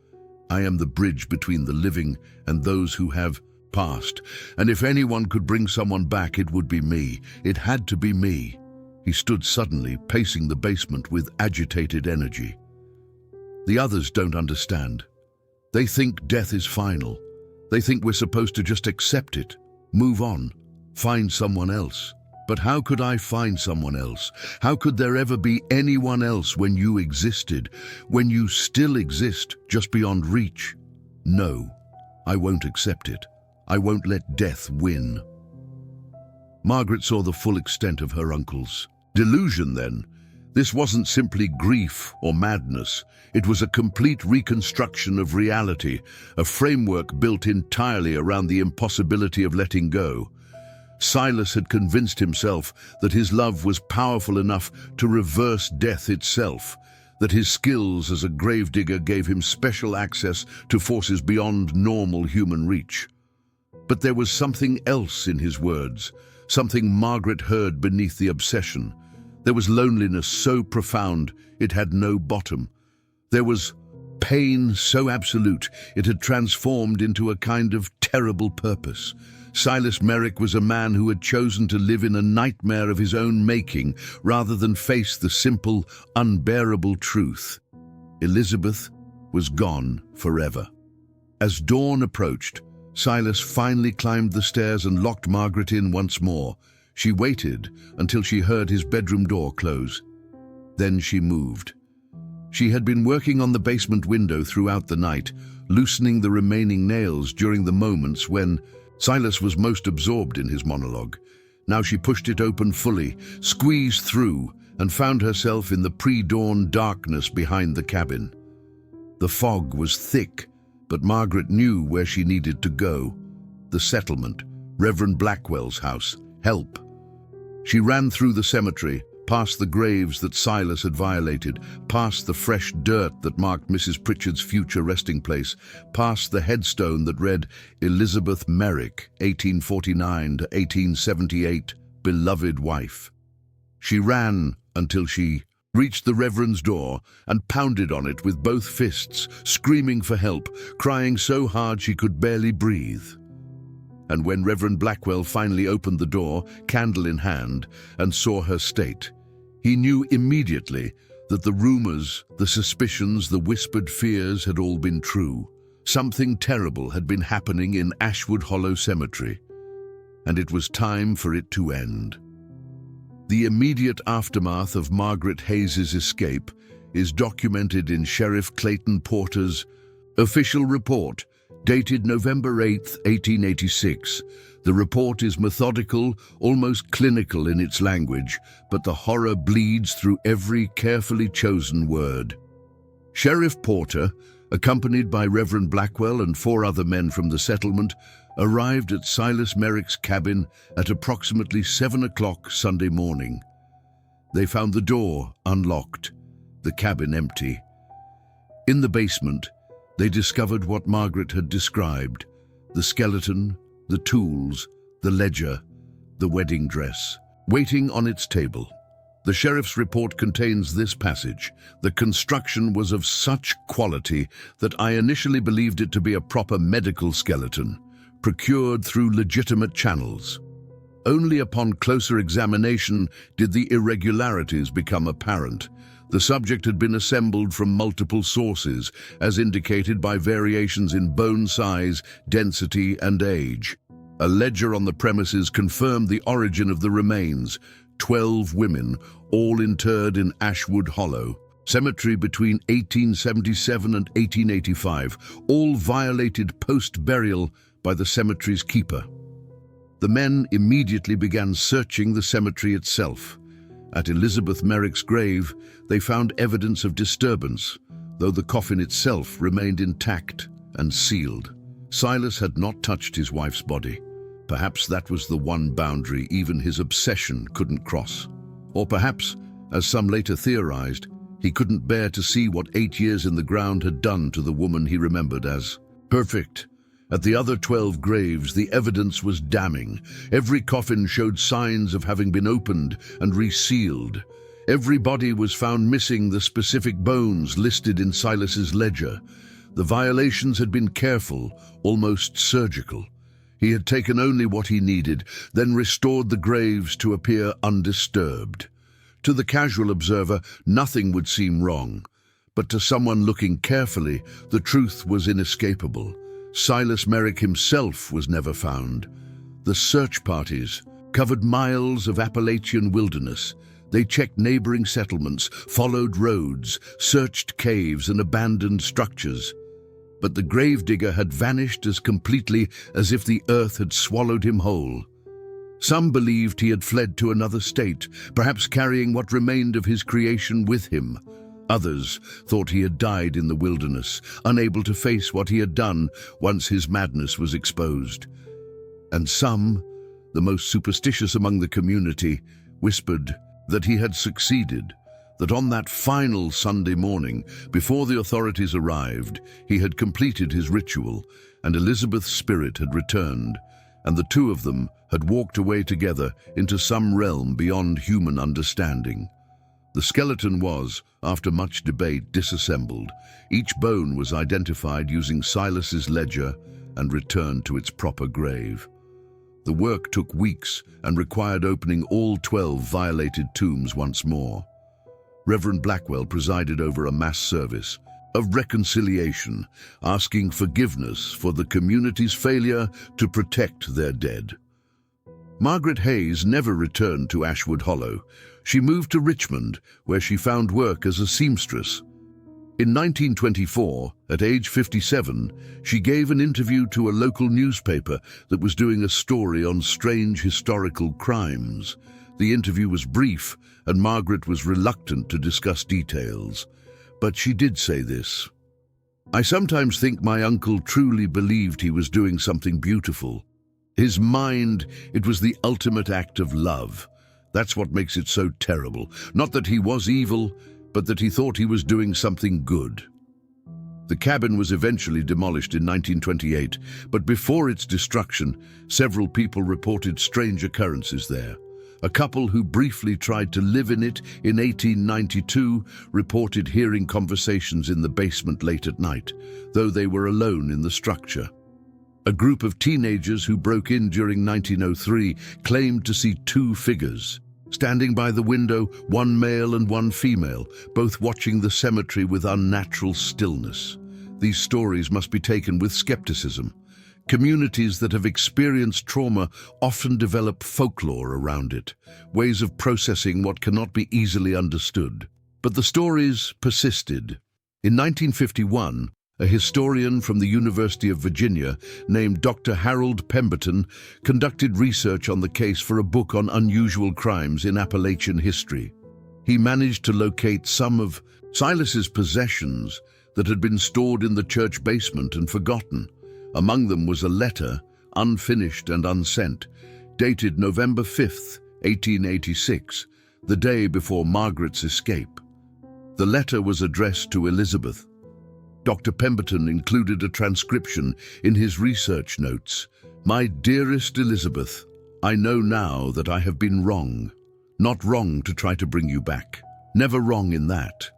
I am the bridge between the living and those who have passed. And if anyone could bring someone back, it would be me. It had to be me. He stood suddenly, pacing the basement with agitated energy. The others don't understand. They think death is final. They think we're supposed to just accept it, move on, find someone else. But how could I find someone else? How could there ever be anyone else when you existed, when you still exist, just beyond reach? No, I won't accept it. I won't let death win. Margaret saw the full extent of her uncle's delusion then. This wasn't simply grief or madness. It was a complete reconstruction of reality, a framework built entirely around the impossibility of letting go. Silas had convinced himself that his love was powerful enough to reverse death itself, that his skills as a gravedigger gave him special access to forces beyond normal human reach. But there was something else in his words, something Margaret heard beneath the obsession. There was loneliness so profound it had no bottom. There was pain so absolute it had transformed into a kind of terrible purpose. Silas Merrick was a man who had chosen to live in a nightmare of his own making rather than face the simple, unbearable truth. Elizabeth was gone forever. As dawn approached, Silas finally climbed the stairs and locked Margaret in once more. She waited until she heard his bedroom door close. Then she moved. She had been working on the basement window throughout the night, loosening the remaining nails during the moments when Silas was most absorbed in his monologue. Now she pushed it open fully, squeezed through, and found herself in the pre-dawn darkness behind the cabin. The fog was thick, but Margaret knew where she needed to go. The settlement, Reverend Blackwell's house, help. She ran through the cemetery, past the graves that Silas had violated, past the fresh dirt that marked Mrs. Pritchard's future resting place, past the headstone that read Elizabeth Merrick, 1849 to 1878, beloved wife. She ran until she reached the Reverend's door and pounded on it with both fists, screaming for help, crying so hard she could barely breathe. And when Reverend Blackwell finally opened the door, candle in hand, and saw her state, he knew immediately that the rumors, the suspicions, the whispered fears had all been true. Something terrible had been happening in Ashwood Hollow Cemetery, and it was time for it to end. The immediate aftermath of Margaret Hayes' escape is documented in Sheriff Clayton Porter's official report, dated November 8, 1886. The report is methodical, almost clinical in its language, but the horror bleeds through every carefully chosen word. Sheriff Porter, accompanied by Reverend Blackwell and 4 other men from the settlement, arrived at Silas Merrick's cabin at approximately 7 o'clock Sunday morning. They found the door unlocked, the cabin empty. In the basement, they discovered what Margaret had described: the skeleton, the tools, the ledger, the wedding dress, waiting on its table. The sheriff's report contains this passage: "The construction was of such quality that I initially believed it to be a proper medical skeleton, procured through legitimate channels. Only upon closer examination did the irregularities become apparent. The subject had been assembled from multiple sources, as indicated by variations in bone size, density, and age. A ledger on the premises confirmed the origin of the remains: 12 women, all interred in Ashwood Hollow Cemetery between 1877 and 1885, all violated post-burial by the cemetery's keeper." The men immediately began searching the cemetery itself. At Elizabeth Merrick's grave, they found evidence of disturbance, though the coffin itself remained intact and sealed. Silas had not touched his wife's body. Perhaps that was the one boundary even his obsession couldn't cross. Or perhaps, as some later theorized, he couldn't bear to see what 8 years in the ground had done to the woman he remembered as perfect. At the other 12 graves, the evidence was damning. Every coffin showed signs of having been opened and resealed. Every body was found missing the specific bones listed in Silas's ledger. The violations had been careful, almost surgical. He had taken only what he needed, then restored the graves to appear undisturbed. To the casual observer, nothing would seem wrong. But to someone looking carefully, the truth was inescapable. Silas Merrick himself was never found. The search parties covered miles of Appalachian wilderness. They checked neighboring settlements, followed roads, searched caves and abandoned structures. But the gravedigger had vanished as completely as if the earth had swallowed him whole. Some believed he had fled to another state, perhaps carrying what remained of his creation with him. Others thought he had died in the wilderness, unable to face what he had done once his madness was exposed. And some, the most superstitious among the community, whispered that he had succeeded, that on that final Sunday morning, before the authorities arrived, he had completed his ritual, and Elizabeth's spirit had returned, and the two of them had walked away together into some realm beyond human understanding. The skeleton was, after much debate, disassembled. Each bone was identified using Silas's ledger and returned to its proper grave. The work took weeks and required opening all 12 violated tombs once more. Reverend Blackwell presided over a mass service of reconciliation, asking forgiveness for the community's failure to protect their dead. Margaret Hayes never returned to Ashwood Hollow. She moved to Richmond, where she found work as a seamstress. In 1924, at age 57, she gave an interview to a local newspaper that was doing a story on strange historical crimes. The interview was brief, and Margaret was reluctant to discuss details. But she did say this: "I sometimes think my uncle truly believed he was doing something beautiful. His mind, it was the ultimate act of love. That's what makes it so terrible. Not that he was evil, but that he thought he was doing something good." The cabin was eventually demolished in 1928, but before its destruction, several people reported strange occurrences there. A couple who briefly tried to live in it in 1892 reported hearing conversations in the basement late at night, though they were alone in the structure. A group of teenagers who broke in during 1903 claimed to see two figures standing by the window, one male and one female, both watching the cemetery with unnatural stillness. These stories must be taken with skepticism. Communities that have experienced trauma often develop folklore around it, ways of processing what cannot be easily understood. But the stories persisted. In 1951, a historian from the University of Virginia named Dr. Harold Pemberton conducted research on the case for a book on unusual crimes in Appalachian history. He managed to locate some of Silas's possessions that had been stored in the church basement and forgotten. Among them was a letter, unfinished and unsent, dated November 5th, 1886, the day before Margaret's escape. The letter was addressed to Elizabeth. Dr. Pemberton included a transcription in his research notes. "My dearest Elizabeth, I know now that I have been wrong. Not wrong to try to bring you back. Never wrong in that.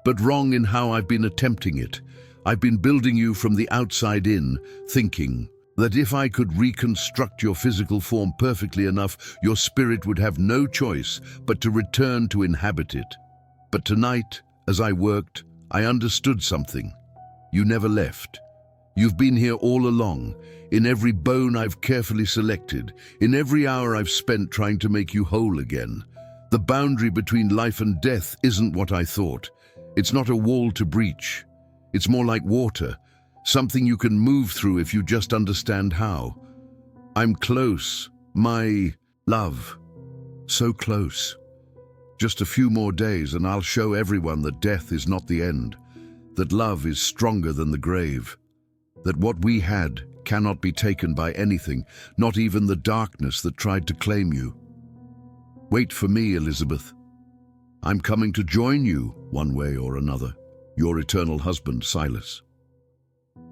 But wrong in how I've been attempting it. I've been building you from the outside in, thinking that if I could reconstruct your physical form perfectly enough, your spirit would have no choice but to return to inhabit it. But tonight, as I worked, I understood something. You never left. You've been here all along, in every bone I've carefully selected, in every hour I've spent trying to make you whole again. The boundary between life and death isn't what I thought. It's not a wall to breach. It's more like water, something you can move through if you just understand how. I'm close, my love. So close. Just a few more days and I'll show everyone that death is not the end, that love is stronger than the grave, that what we had cannot be taken by anything, not even the darkness that tried to claim you. Wait for me, Elizabeth. I'm coming to join you, one way or another. Your eternal husband, Silas."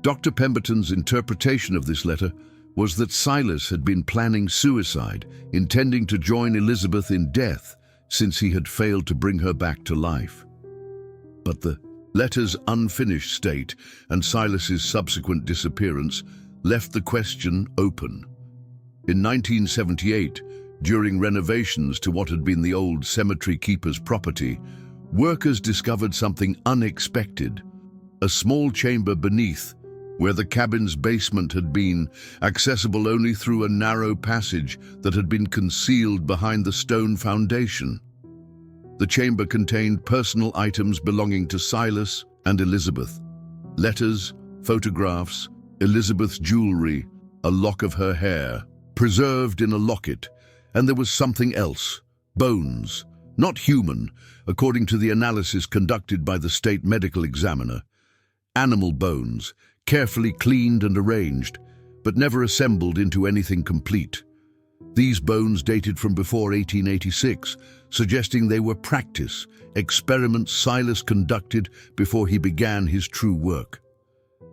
Dr. Pemberton's interpretation of this letter was that Silas had been planning suicide, intending to join Elizabeth in death since he had failed to bring her back to life. But the letter's unfinished state and Silas's subsequent disappearance left the question open. In 1978, during renovations to what had been the old cemetery keeper's property, workers discovered something unexpected: a small chamber beneath, where the cabin's basement had been, accessible only through a narrow passage that had been concealed behind the stone foundation. The chamber contained personal items belonging to Silas and Elizabeth: letters, photographs, Elizabeth's jewelry, a lock of her hair, preserved in a locket, And there was something else. Bones. Not human, according to the analysis conducted by the state medical examiner. Animal bones, carefully cleaned and arranged, but never assembled into anything complete. These bones dated from before 1886, suggesting they were practice, experiments Silas conducted before he began his true work.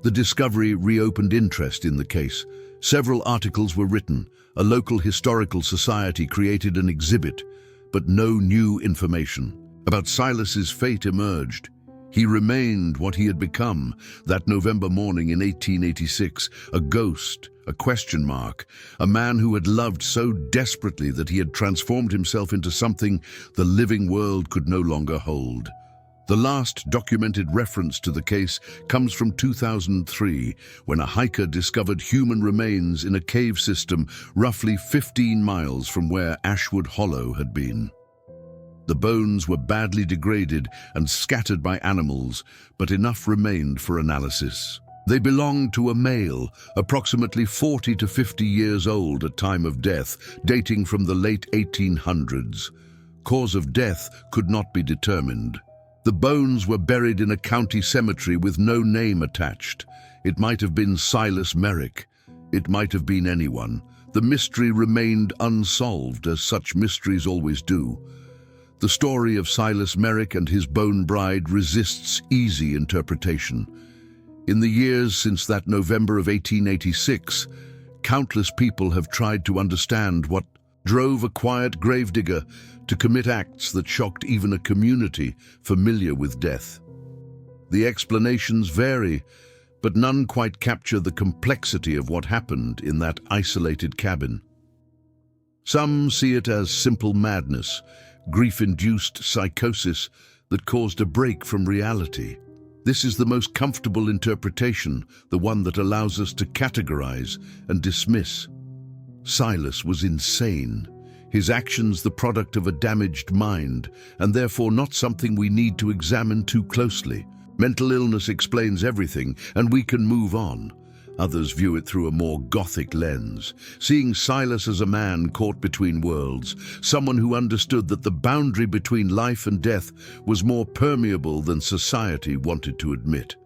The discovery reopened interest in the case. Several articles were written, a local historical society created an exhibit, but no new information about Silas's fate emerged. He remained what he had become that November morning in 1886, a ghost, a question mark, a man who had loved so desperately that he had transformed himself into something the living world could no longer hold. The last documented reference to the case comes from 2003, when a hiker discovered human remains in a cave system roughly 15 miles from where Ashwood Hollow had been. The bones were badly degraded and scattered by animals, but enough remained for analysis. They belonged to a male, approximately 40 to 50 years old at time of death, dating from the late 1800s. Cause of death could not be determined. The bones were buried in a county cemetery with no name attached. It might have been Silas Merrick. It might have been anyone. The mystery remained unsolved, as such mysteries always do. The story of Silas Merrick and his bone bride resists easy interpretation. In the years since that November of 1886, countless people have tried to understand what drove a quiet gravedigger to commit acts that shocked even a community familiar with death. The explanations vary, but none quite capture the complexity of what happened in that isolated cabin. Some see it as simple madness, grief-induced psychosis that caused a break from reality. This is the most comfortable interpretation, the one that allows us to categorize and dismiss. Silas was insane, his actions the product of a damaged mind, and therefore not something we need to examine too closely. Mental illness explains everything, and we can move on. Others view it through a more gothic lens, seeing Silas as a man caught between worlds, someone who understood that the boundary between life and death was more permeable than society wanted to admit.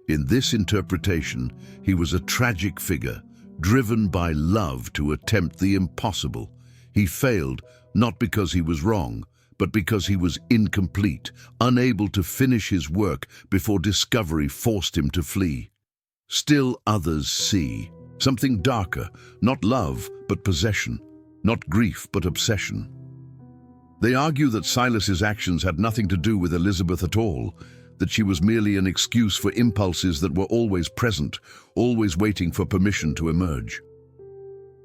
In this interpretation, he was a tragic figure, driven by love to attempt the impossible. He failed, not because he was wrong, but because he was incomplete, unable to finish his work before discovery forced him to flee. Still others see something darker, not love, but possession, not grief, but obsession. They argue that Silas's actions had nothing to do with Elizabeth at all, that she was merely an excuse for impulses that were always present, always waiting for permission to emerge.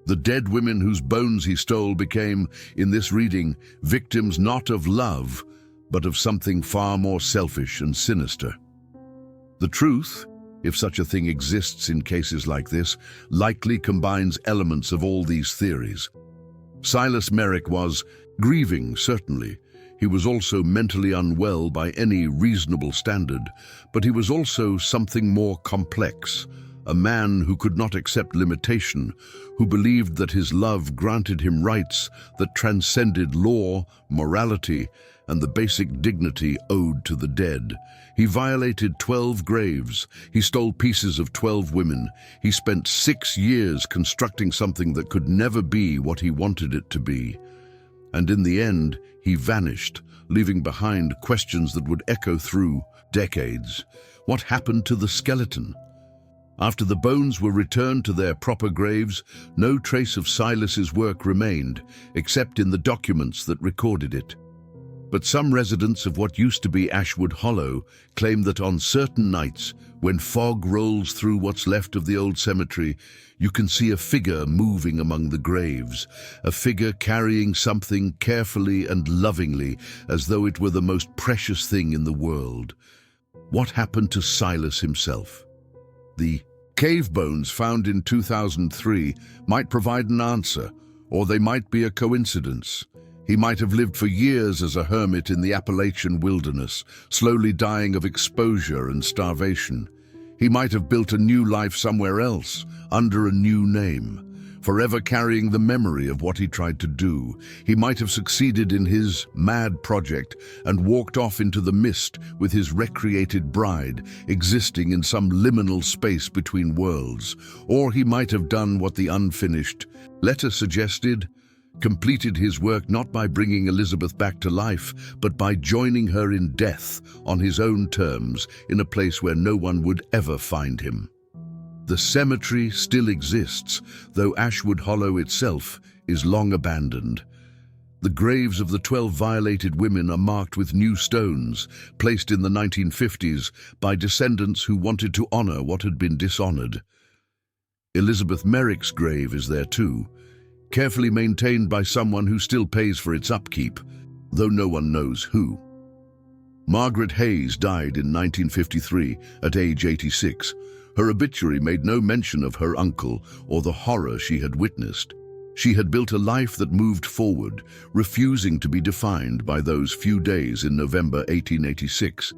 The dead women whose bones he stole became, in this reading, victims not of love, but of something far more selfish and sinister. The truth, if such a thing exists in cases like this, likely combines elements of all these theories. Silas Merrick was grieving, certainly. He was also mentally unwell by any reasonable standard, but he was also something more complex, a man who could not accept limitation, who believed that his love granted him rights that transcended law, morality, and the basic dignity owed to the dead. He violated 12 graves. He stole pieces of 12 women. He spent 6 years constructing something that could never be what he wanted it to be. And in the end, he vanished, leaving behind questions that would echo through decades. What happened to the skeleton? After the bones were returned to their proper graves, no trace of Silas's work remained, except in the documents that recorded it. But some residents of what used to be Ashwood Hollow claim that on certain nights, when fog rolls through what's left of the old cemetery, you can see a figure moving among the graves, a figure carrying something carefully and lovingly, as though it were the most precious thing in the world. What happened to Silas himself? The cave bones found in 2003 might provide an answer, or they might be a coincidence. He might have lived for years as a hermit in the Appalachian wilderness, slowly dying of exposure and starvation. He might have built a new life somewhere else, under a new name. forever carrying the memory of what he tried to do. He might have succeeded in his mad project and walked off into the mist with his recreated bride, existing in some liminal space between worlds. Or he might have done what the unfinished letter suggested, completed his work not by bringing Elizabeth back to life, but by joining her in death on his own terms in a place where no one would ever find him. The cemetery still exists, though Ashwood Hollow itself is long abandoned. The graves of the 12 violated women are marked with new stones, placed in the 1950s by descendants who wanted to honor what had been dishonored. Elizabeth Merrick's grave is there too, carefully maintained by someone who still pays for its upkeep, though no one knows who. Margaret Hayes died in 1953 at age 86. Her obituary made no mention of her uncle or the horror she had witnessed. She had built a life that moved forward, refusing to be defined by those few days in November 1886.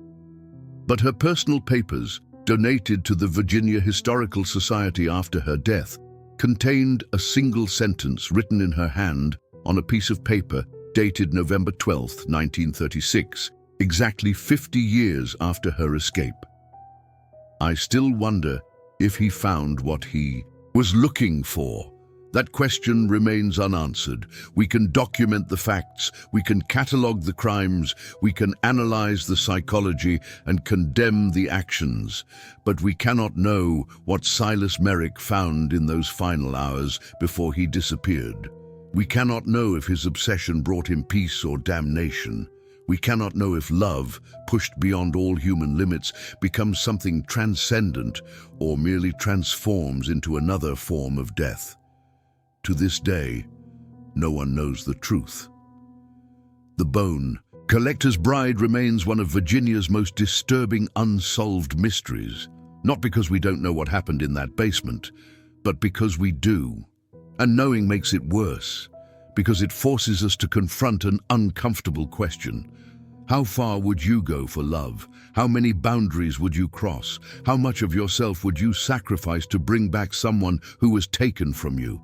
But her personal papers, donated to the Virginia Historical Society after her death, contained a single sentence written in her hand on a piece of paper dated November 12, 1936, exactly 50 years after her escape. I still wonder if he found what he was looking for. That question remains unanswered. We can document the facts, we can catalogue the crimes, we can analyze the psychology and condemn the actions, but we cannot know what Silas Merrick found in those final hours before he disappeared. We cannot know if his obsession brought him peace or damnation. We cannot know if love, pushed beyond all human limits, becomes something transcendent or merely transforms into another form of death. To this day, no one knows the truth. The Bone Collector's Bride remains one of Virginia's most disturbing unsolved mysteries, not because we don't know what happened in that basement, but because we do. And knowing makes it worse, because it forces us to confront an uncomfortable question. How far would you go for love? How many boundaries would you cross? How much of yourself would you sacrifice to bring back someone who was taken from you?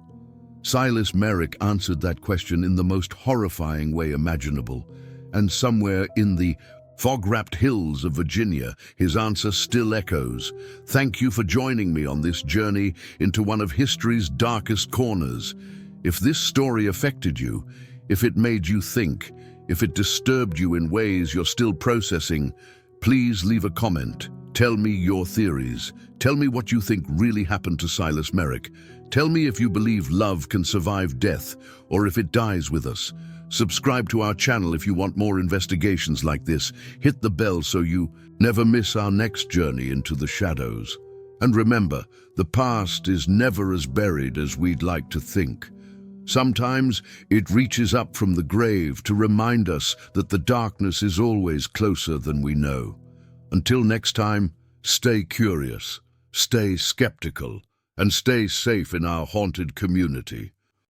Silas Merrick answered that question in the most horrifying way imaginable, and somewhere in the fog-wrapped hills of Virginia, his answer still echoes. Thank you for joining me on this journey into one of history's darkest corners. If this story affected you, if it made you think, if it disturbed you in ways you're still processing, please leave a comment. Tell me your theories. Tell me what you think really happened to Silas Merrick. Tell me if you believe love can survive death, or if it dies with us. Subscribe to our channel if you want more investigations like this. Hit the bell so you never miss our next journey into the shadows. And remember, the past is never as buried as we'd like to think. Sometimes it reaches up from the grave to remind us that the darkness is always closer than we know. Until next time, stay curious, stay skeptical, and stay safe in our haunted community.